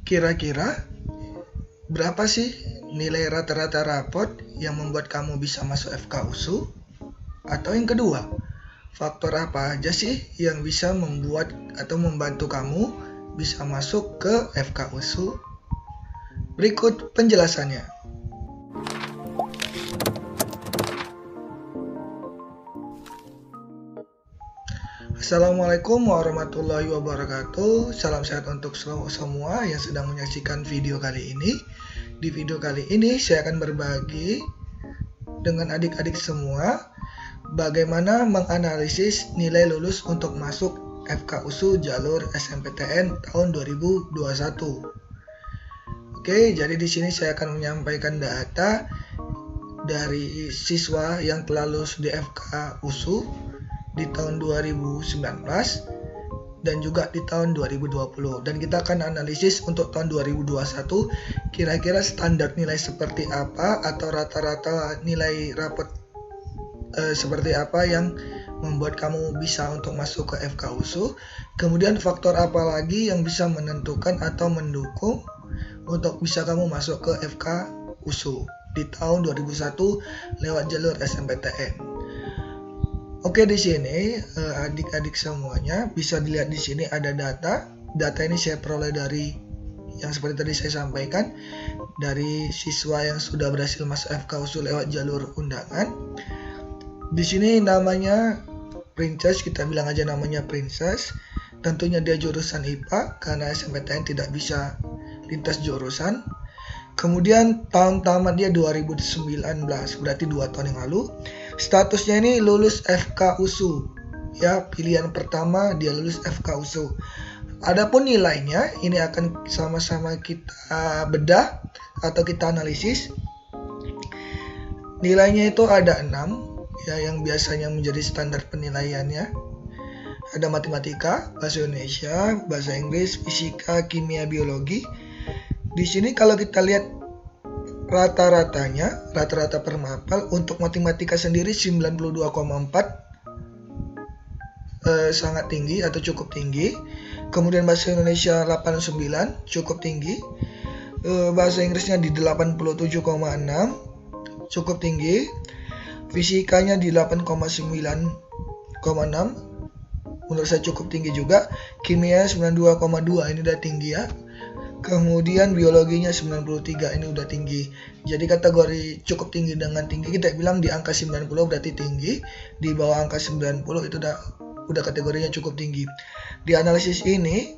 Kira-kira berapa sih nilai rata-rata rapot yang membuat kamu bisa masuk FK-USU? Atau yang kedua, faktor apa aja sih yang bisa membuat atau membantu kamu bisa masuk ke FK-USU? Berikut penjelasannya. Assalamualaikum warahmatullahi wabarakatuh. Salam sehat untuk semua yang sedang menyaksikan video kali ini. Di video kali ini saya akan berbagi dengan adik-adik semua bagaimana menganalisis nilai lulus untuk masuk FK-USU jalur SNMPTN tahun 2021. Oke, jadi di sini saya akan menyampaikan data dari siswa yang telah lulus di FK-USU di tahun 2019 dan juga di tahun 2020, dan kita akan analisis untuk tahun 2021 kira-kira standar nilai seperti apa atau rata-rata nilai rapot seperti apa yang membuat kamu bisa untuk masuk ke FK-USU. Kemudian faktor apa lagi yang bisa menentukan atau mendukung untuk bisa kamu masuk ke FK-USU di tahun 2001 lewat jalur SNMPTN. Oke, di sini adik-adik semuanya bisa dilihat di sini ada data. Data ini saya peroleh dari yang seperti tadi saya sampaikan, dari siswa yang sudah berhasil masuk FK-USU lewat jalur undangan. Di sini namanya Princess, kita bilang aja namanya Princess. Tentunya dia jurusan IPA karena SNMPTN tidak bisa lintas jurusan. Kemudian tahun tamat dia 2019, berarti 2 tahun yang lalu. Statusnya ini lulus FK-USU. Ya, pilihan pertama dia lulus FK-USU. Adapun nilainya ini akan sama-sama kita bedah atau kita analisis. Nilainya itu ada 6 ya, yang biasanya menjadi standar penilaiannya. Ada matematika, bahasa Indonesia, bahasa Inggris, fisika, kimia, biologi. Di sini kalau kita lihat rata-rata per mapel untuk matematika sendiri 92,4, sangat tinggi atau cukup tinggi. Kemudian bahasa Indonesia 89, cukup tinggi. Bahasa Inggrisnya di 87,6, cukup tinggi. Fisikanya di 8,9,6, menurut saya cukup tinggi juga. Kimia 92,2, ini udah tinggi ya. Kemudian biologinya 93, ini udah tinggi. Jadi kategori cukup tinggi dengan tinggi kita bilang di angka 90 berarti tinggi. Di bawah angka 90 itu udah kategorinya cukup tinggi. Di analisis ini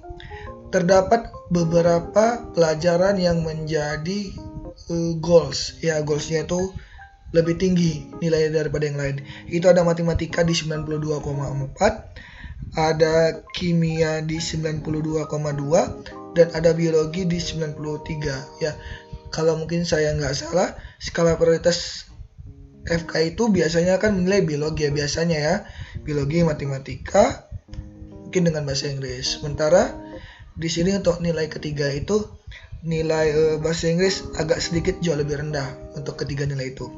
terdapat beberapa pelajaran yang menjadi goals. Ya, goalsnya itu lebih tinggi nilai daripada yang lain. Itu ada matematika di 92,4, ada kimia di 92,2, dan ada biologi di 93 ya. Kalau mungkin saya nggak salah, skala prioritas FK itu biasanya kan menilai biologi ya, biasanya ya, biologi, matematika, mungkin dengan bahasa Inggris. Sementara di sini untuk nilai ketiga itu nilai bahasa Inggris agak sedikit jauh lebih rendah untuk ketiga nilai itu.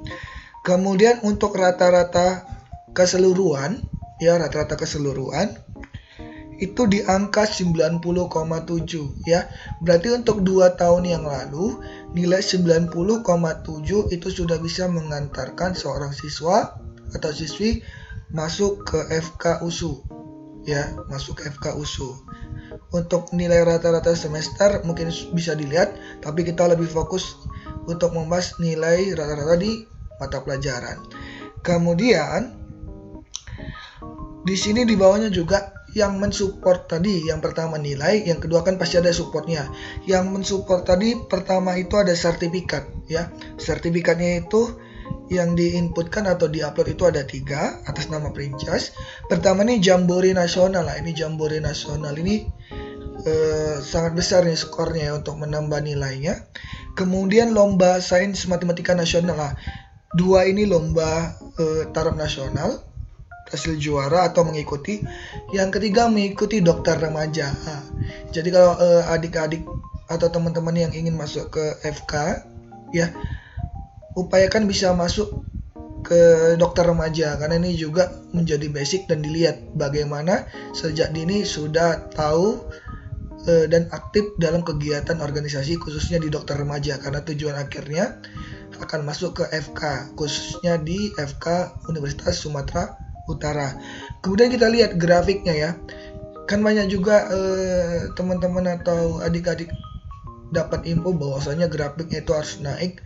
Kemudian untuk rata-rata keseluruhan ya, rata-rata keseluruhan itu di angka 90,7 ya. Berarti untuk 2 tahun yang lalu nilai 90,7 itu sudah bisa mengantarkan seorang siswa atau siswi masuk ke FK-USU ya, masuk FK-USU. Untuk nilai rata-rata semester mungkin bisa dilihat, tapi kita lebih fokus untuk membahas nilai rata-rata di mata pelajaran. Kemudian di sini di bawahnya juga yang mensupport tadi, yang pertama nilai, yang kedua kan pasti ada supportnya. Yang mensupport tadi pertama itu ada sertifikat ya. Sertifikatnya itu yang diinputkan atau diupload itu ada 3 atas nama Princess. Pertama nih Jambore Nasional lah. Ini Jambore Nasional ini sangat besar nih skornya ya untuk menambah nilainya. Kemudian lomba sains matematika nasional lah. 2 ini lomba taraf nasional, hasil juara atau mengikuti. Yang ketiga mengikuti dokter remaja. Jadi kalau adik-adik atau teman-teman yang ingin masuk ke FK ya, upayakan bisa masuk ke dokter remaja, karena ini juga menjadi basic dan dilihat bagaimana sejak dini sudah tahu dan aktif dalam kegiatan organisasi khususnya di dokter remaja, karena tujuan akhirnya akan masuk ke FK, khususnya di FK Universitas Sumatera Utara. Kemudian kita lihat grafiknya ya, kan banyak juga teman-teman atau adik-adik dapat info bahwasanya grafiknya itu harus naik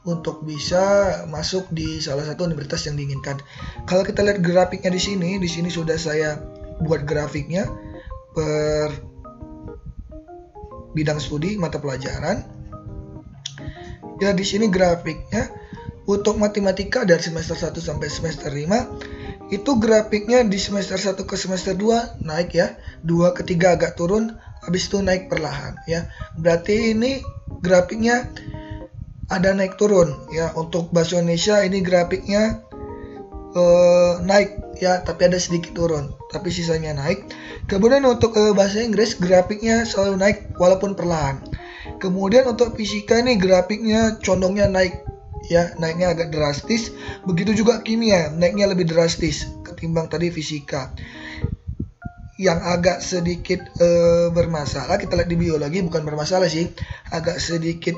untuk bisa masuk di salah satu universitas yang diinginkan. Kalau kita lihat grafiknya di sini sudah saya buat grafiknya per bidang studi mata pelajaran. Ya, di sini grafiknya untuk matematika dari semester 1 sampai semester 5 itu grafiknya di semester 1 ke semester 2 naik ya, 2 ke 3 agak turun, habis itu naik perlahan ya. Berarti ini grafiknya ada naik turun ya. Untuk bahasa Indonesia ini grafiknya naik ya, tapi ada sedikit turun, tapi sisanya naik. Kemudian untuk bahasa Inggris grafiknya selalu naik walaupun perlahan. Kemudian untuk fisika ini grafiknya condongnya naik ya, naiknya agak drastis. Begitu juga kimia, naiknya lebih drastis ketimbang tadi fisika. Yang agak sedikit bermasalah kita lihat di biologi, bukan bermasalah sih, agak sedikit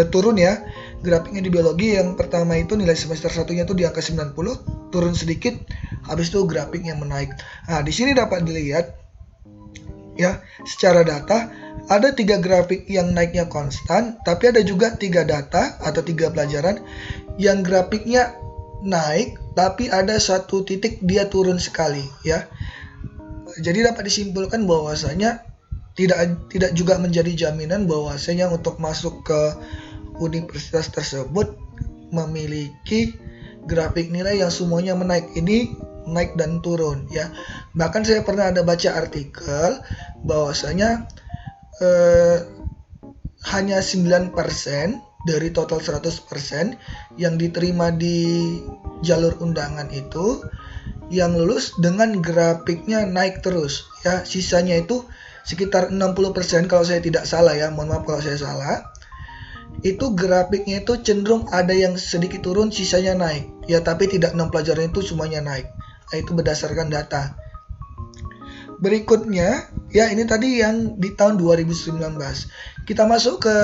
turun ya grafiknya di biologi. Yang pertama itu nilai semester satunya tuh di angka 90, turun sedikit, habis itu grafiknya menaik. Nah, di sini dapat dilihat ya, secara data ada 3 grafik yang naiknya konstan, tapi ada juga 3 data atau 3 pelajaran yang grafiknya naik, tapi ada satu titik dia turun sekali ya. Jadi dapat disimpulkan bahwasanya tidak juga menjadi jaminan bahwasanya untuk masuk ke universitas tersebut memiliki grafik nilai yang semuanya menaik. Ini naik dan turun ya. Bahkan saya pernah ada baca artikel bahwasanya hanya 9% dari total 100% yang diterima di jalur undangan itu yang lulus dengan grafiknya naik terus ya. Sisanya itu sekitar 60% kalau saya tidak salah ya, mohon maaf kalau saya salah. Itu grafiknya itu cenderung ada yang sedikit turun, sisanya naik ya, tapi tidak 6 pelajaran itu semuanya naik. Nah, itu berdasarkan data. Berikutnya ya, ini tadi yang di tahun 2019. Kita masuk ke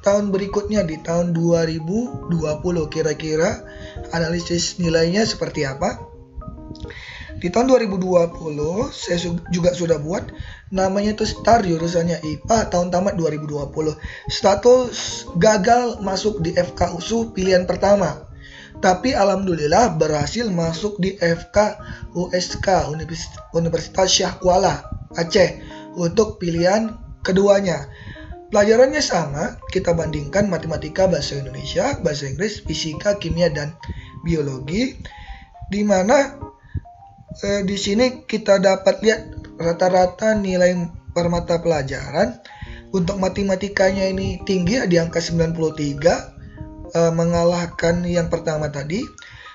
tahun berikutnya di tahun 2020. Kira-kira analisis nilainya seperti apa? Di tahun 2020 saya juga sudah buat namanya itu STAR, jurusannya IPA, tahun tamat 2020. Status gagal masuk di FK USU pilihan pertama, tapi alhamdulillah berhasil masuk di FK USK, Universitas Syah Kuala Aceh, untuk pilihan keduanya. Pelajarannya sama, kita bandingkan matematika, bahasa Indonesia, bahasa Inggris, fisika, kimia, dan biologi, di mana di sini kita dapat lihat rata-rata nilai per mata pelajaran. Untuk matematikanya ini tinggi di angka 93, mengalahkan yang pertama tadi.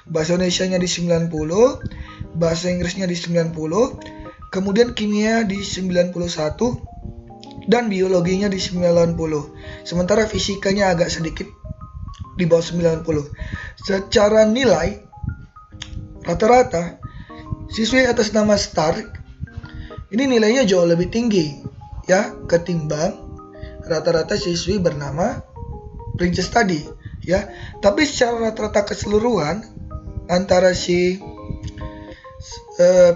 Bahasa Indonesianya di 90, bahasa Inggrisnya di 90, kemudian kimia di 91, dan biologinya di 90. Sementara fisikanya agak sedikit di bawah 90. Secara nilai rata-rata siswi atas nama STAR ini nilainya jauh lebih tinggi ya ketimbang rata-rata siswi bernama Princess tadi ya. Tapi secara rata-rata keseluruhan antara si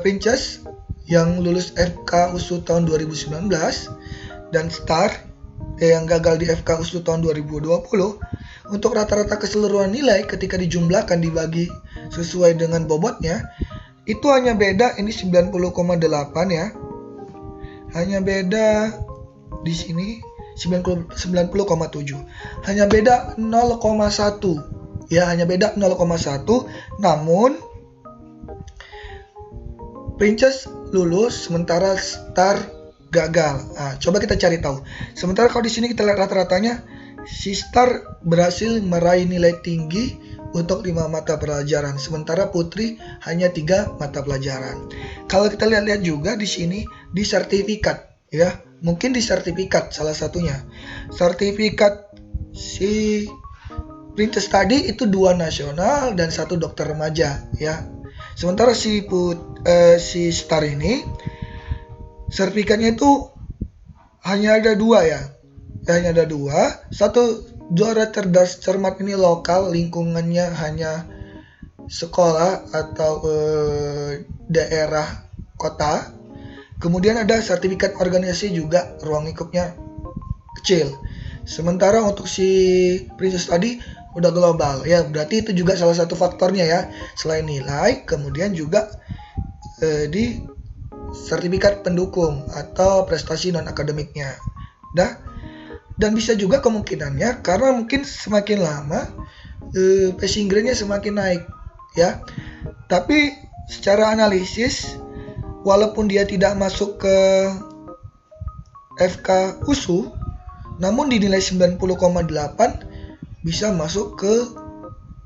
Princess yang lulus FK USU tahun 2019 dan STAR yang gagal di FK USU tahun 2020, untuk rata-rata keseluruhan nilai ketika dijumlahkan dibagi sesuai dengan bobotnya itu hanya beda ini 90,8 ya. Hanya beda di sini 90,7. Hanya beda 0,1 ya, hanya beda 0,1. Namun Princess lulus sementara STAR gagal. Nah, coba kita cari tahu. Sementara kalau di sini kita lihat rata-ratanya si STAR berhasil meraih nilai tinggi untuk 5 mata pelajaran, sementara Putri hanya 3 mata pelajaran. Kalau kita lihat-lihat juga di sini di sertifikat ya, mungkin di sertifikat salah satunya. Sertifikat si Princess tadi itu 2 nasional dan 1 dokter remaja ya. Sementara si STAR ini sertifikatnya itu hanya ada dua ya. Hanya ada dua. Satu, juara cerdas cermat ini lokal, lingkungannya hanya sekolah atau daerah kota. Kemudian ada sertifikat organisasi juga, ruang lingkupnya kecil. Sementara untuk si Princess tadi udah global ya, berarti itu juga salah satu faktornya ya. Selain nilai, kemudian juga di sertifikat pendukung atau prestasi non akademiknya. Dan bisa juga kemungkinannya karena mungkin semakin lama passing grade-nya semakin naik ya. Tapi secara analisis, walaupun dia tidak masuk ke FK USU, namun dinilai 90,8 bisa masuk ke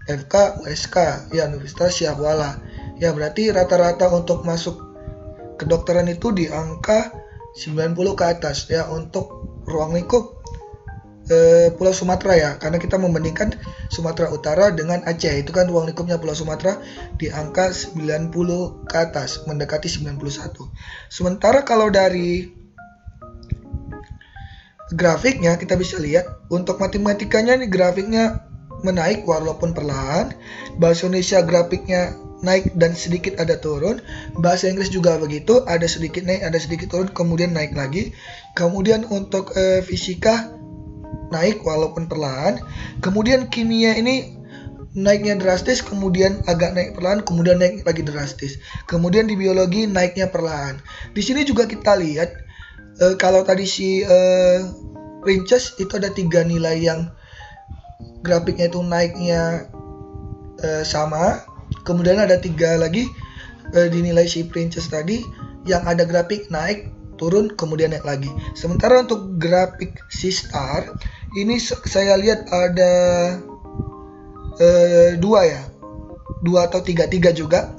FK USK ya, Universitas Syahwala ya. Berarti rata-rata untuk masuk kedokteran itu di angka 90 ke atas ya untuk ruang lingkup Pulau Sumatera ya, karena kita membandingkan Sumatera Utara dengan Aceh, itu kan ruang lingkupnya Pulau Sumatera di angka 90 ke atas, mendekati 91. Sementara kalau dari grafiknya kita bisa lihat untuk matematikanya nih, grafiknya menaik walaupun perlahan. Bahasa Indonesia grafiknya naik dan sedikit ada turun. Bahasa Inggris juga begitu, ada sedikit naik, ada sedikit turun, kemudian naik lagi. Kemudian untuk fisika naik walaupun perlahan. Kemudian kimia ini naiknya drastis, kemudian agak naik perlahan, kemudian naik lagi drastis. Kemudian di biologi naiknya perlahan. Di sini juga kita lihat kalau tadi si Princess itu ada 3 nilai yang grafiknya itu naiknya sama. Kemudian ada 3 lagi dinilai si Princess tadi yang ada grafik naik, turun, kemudian naik lagi. Sementara untuk grafik si Star ini saya lihat ada 2 ya, 2 atau 3 juga.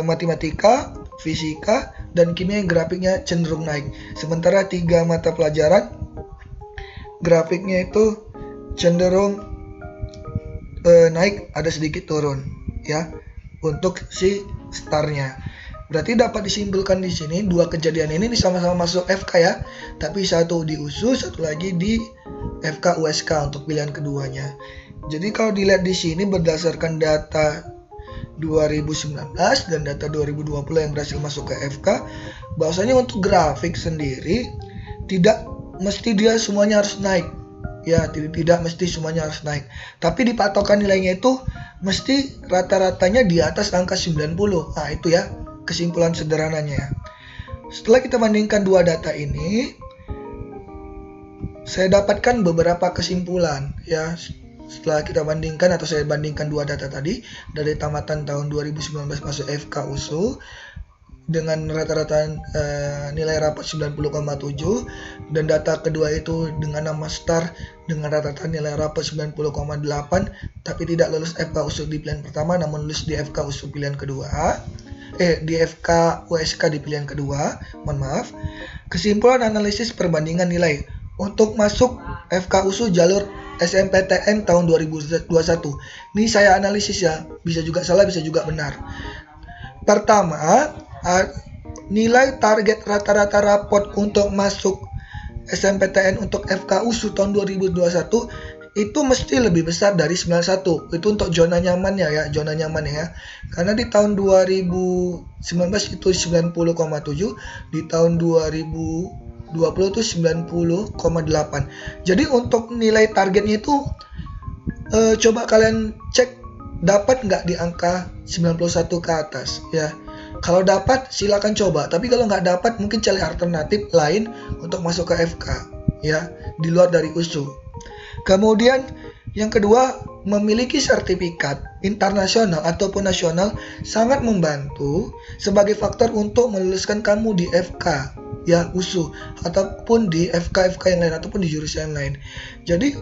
Matematika, fisika, dan kimia yang grafiknya cenderung naik. Sementara 3 mata pelajaran grafiknya itu cenderung naik, ada sedikit turun ya untuk si Starnya. Berarti dapat disimpulkan di sini 2 kejadian ini sama-sama masuk FK ya, tapi satu di USU, satu lagi di FK USK untuk pilihan keduanya. Jadi kalau dilihat di sini berdasarkan data 2019 dan data 2020 yang berhasil masuk ke FK, bahwasanya untuk grafik sendiri tidak mesti dia semuanya harus naik. Ya, tidak mesti semuanya harus naik. Tapi di patokan nilainya itu mesti rata-ratanya di atas angka 90. Nah, itu ya kesimpulan sederhananya. Setelah kita bandingkan 2 data ini, saya dapatkan beberapa kesimpulan ya. Setelah kita bandingkan atau saya bandingkan 2 data tadi dari tamatan tahun 2019 masuk FK USU dengan rata-rata nilai rapat 90,7, dan data kedua itu dengan nama Star dengan rata-rata nilai rapat 90,8 tapi tidak lulus FK USU di pilihan pertama namun lulus di FK USU pilihan kedua. Di FK USK di pilihan kedua, mohon maaf. Kesimpulan analisis perbandingan nilai untuk masuk FK USU jalur SNMPTN tahun 2021. Ini saya analisis ya, bisa juga salah, bisa juga benar. Pertama, nilai target rata-rata rapot untuk masuk SNMPTN untuk FK USU tahun 2021 itu mesti lebih besar dari 91. Itu untuk zona nyamannya ya, zona nyamannya ya. Karena di tahun 2019 itu 90,7, di tahun 2020 itu 90,8. Jadi untuk nilai targetnya itu coba kalian cek dapat nggak di angka 91 ke atas ya. Kalau dapat silakan coba, tapi kalau nggak dapat mungkin cari alternatif lain untuk masuk ke FK ya, di luar dari USU. Kemudian yang kedua, memiliki sertifikat internasional ataupun nasional sangat membantu sebagai faktor untuk meluluskan kamu di FK ya USU ataupun di FK yang lain ataupun di jurusan lain. Jadi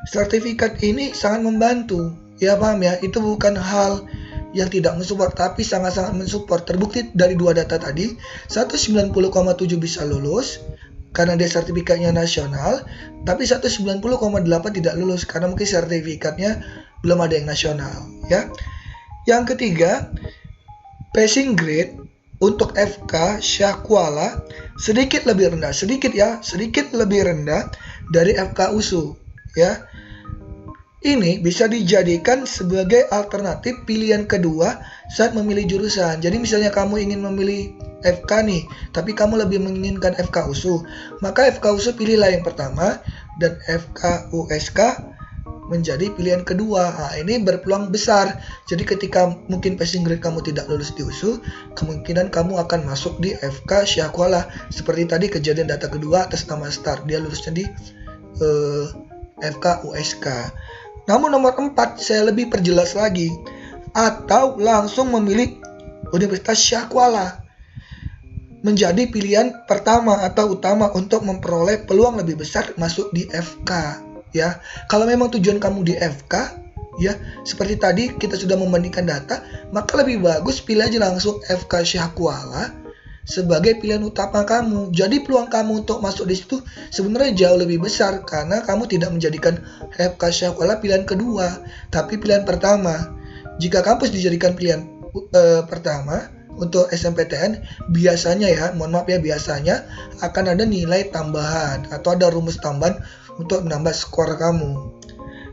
sertifikat ini sangat membantu ya, paham ya. Itu bukan hal yang tidak mensupport, tapi sangat-sangat mensupport. Terbukti dari 2 data tadi, 90,7 bisa lulus karena dia sertifikatnya nasional, tapi 90,8 tidak lulus karena mungkin sertifikatnya belum ada yang nasional ya. Yang ketiga, passing grade untuk FK Syahkuala sedikit lebih rendah, sedikit lebih rendah dari FK USU ya. Ini bisa dijadikan sebagai alternatif pilihan kedua saat memilih jurusan. Jadi misalnya kamu ingin memilih FK nih, tapi kamu lebih menginginkan FK USU, maka FK USU pilihlah yang pertama dan FK USK menjadi pilihan kedua. Nah, ini berpeluang besar. Jadi ketika mungkin passing grade kamu tidak lulus di USU, kemungkinan kamu akan masuk di FK Syahkuala. Seperti tadi kejadian data kedua atas nama Star, dia lulusnya di FK USK. Namun nomor 4 saya lebih perjelas lagi, atau langsung memilih Universitas Syahkuala menjadi pilihan pertama atau utama untuk memperoleh peluang lebih besar masuk di FK ya. Kalau memang tujuan kamu di FK ya, seperti tadi kita sudah membandingkan data, maka lebih bagus pilih aja langsung FK Syahkuala sebagai pilihan utama kamu. Jadi peluang kamu untuk masuk di situ sebenarnya jauh lebih besar karena kamu tidak menjadikan FK Syahkuala pilihan kedua, tapi pilihan pertama. Jika kampus dijadikan pilihan pertama untuk SNMPTN, biasanya ya, mohon maaf ya, biasanya akan ada nilai tambahan atau ada rumus tambahan untuk menambah skor kamu.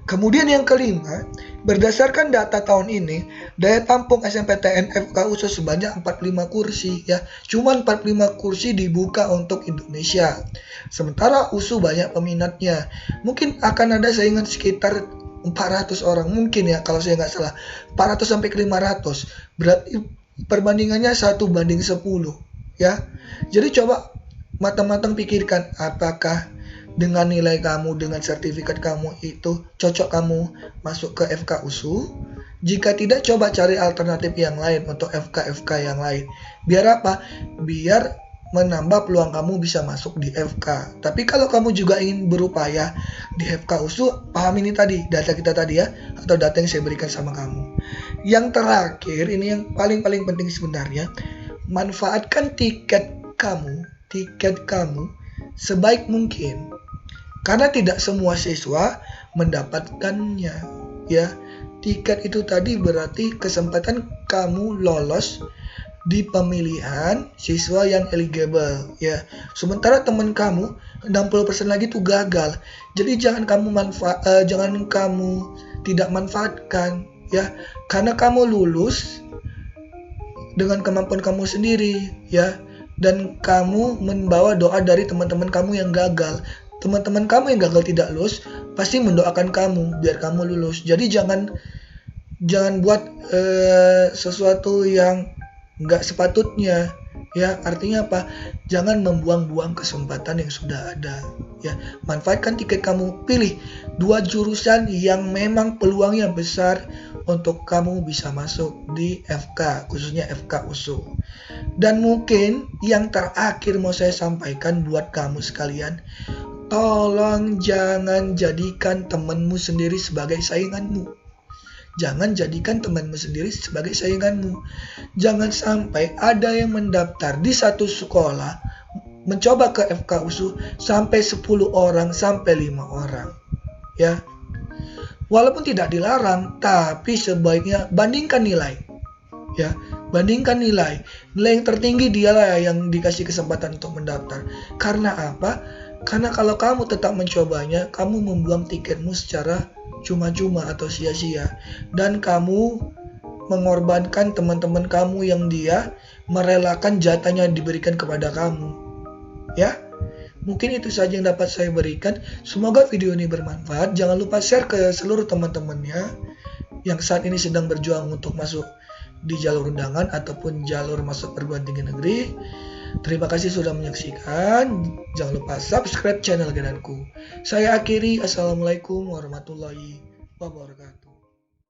Kemudian yang kelima, berdasarkan data tahun ini, daya tampung SNMPTN FK USU sebanyak 45 kursi ya. Cuma 45 kursi dibuka untuk Indonesia. Sementara USU banyak peminatnya. Mungkin akan ada saingan sekitar 400 orang mungkin ya, kalau saya nggak salah. 400 sampai ke 500. Berarti perbandingannya 1:10 ya. Jadi coba matang-matang pikirkan, apakah dengan nilai kamu, dengan sertifikat kamu itu cocok kamu masuk ke FK USU? Jika tidak, coba cari alternatif yang lain untuk FK yang lain. Biar apa? Biar menambah peluang kamu bisa masuk di FK. Tapi kalau kamu juga ingin berupaya di FK USU, paham ini tadi, data kita tadi ya, atau data yang saya berikan sama kamu. Yang terakhir, ini yang paling penting sebenarnya, manfaatkan tiket kamu sebaik mungkin. Karena tidak semua siswa mendapatkannya ya. Tiket itu tadi berarti kesempatan kamu lolos di pemilihan siswa yang eligible ya. Sementara teman kamu 60% lagi tuh gagal. Jadi jangan kamu tidak manfaatkan ya. Karena kamu lulus dengan kemampuan kamu sendiri ya, dan kamu membawa doa dari teman-teman kamu yang gagal. Teman-teman kamu yang gagal tidak lulus pasti mendoakan kamu biar kamu lulus. Jadi jangan buat sesuatu yang nggak sepatutnya ya. Artinya apa? Jangan membuang-buang kesempatan yang sudah ada ya. Manfaatkan tiket kamu, pilih 2 jurusan yang memang peluangnya besar untuk kamu bisa masuk di FK, khususnya FK USU. Dan mungkin yang terakhir mau saya sampaikan buat kamu sekalian, tolong jangan jadikan temanmu sendiri sebagai sainganmu. Jangan jadikan temanmu sendiri sebagai sainganmu. Jangan sampai ada yang mendaftar di satu sekolah mencoba ke FK USU sampai 10 orang sampai 5 orang. Ya. Walaupun tidak dilarang, tapi sebaiknya bandingkan nilai. Ya, bandingkan nilai. Nilai yang tertinggi dialah yang dikasih kesempatan untuk mendaftar. Karena apa? Karena kalau kamu tetap mencobanya, kamu membuang tiketmu secara cuma-cuma atau sia-sia. Dan kamu mengorbankan teman-teman kamu yang dia merelakan jatahnya diberikan kepada kamu. Ya, mungkin itu saja yang dapat saya berikan. Semoga video ini bermanfaat. Jangan lupa share ke seluruh teman-temannya yang saat ini sedang berjuang untuk masuk di jalur undangan ataupun jalur masuk perguruan tinggi negeri. Terima kasih sudah menyaksikan. Jangan lupa subscribe channel Genanku. Saya akhiri. Assalamualaikum warahmatullahi wabarakatuh.